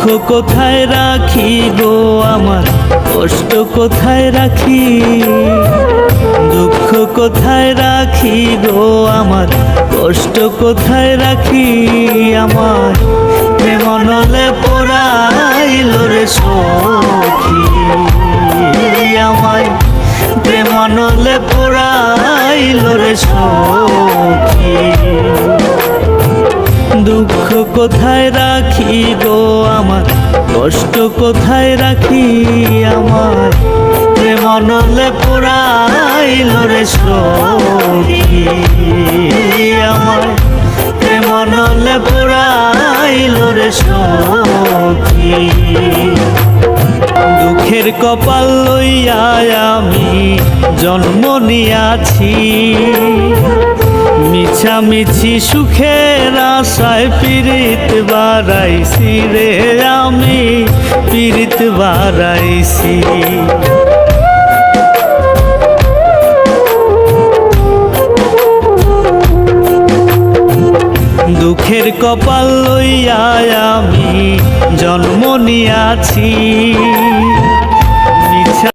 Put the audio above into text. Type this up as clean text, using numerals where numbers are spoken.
দুঃখ কোথায় রাখি গো আমার কষ্ট কোথায় রাখি, দুঃখ কোথায় রাখি গো আমার কষ্ট কোথায় রাখি। আমার প্রেম নলে পোড়াইল রে সখী, আমায় প্রেম নলে পোড়াইল রে সখী। দুঃখ কোথায় রাখি গো আমার কষ্ট কোথায় রাখি, আমার প্রেম নলে পোড়াইল রে সখী, আমার প্রেম নলে পোড়াইল রে সখী। দুঃখের কপাল লইয়া আমি জন্ম নিয়াছি, মিছামিছি সুখের আশায় পীড়িত বাড়াইছি রে, আমি পীড়িত বাড়াইছি। দুঃখের কপাল লইয়া আমি জন্ম নিয়াছি,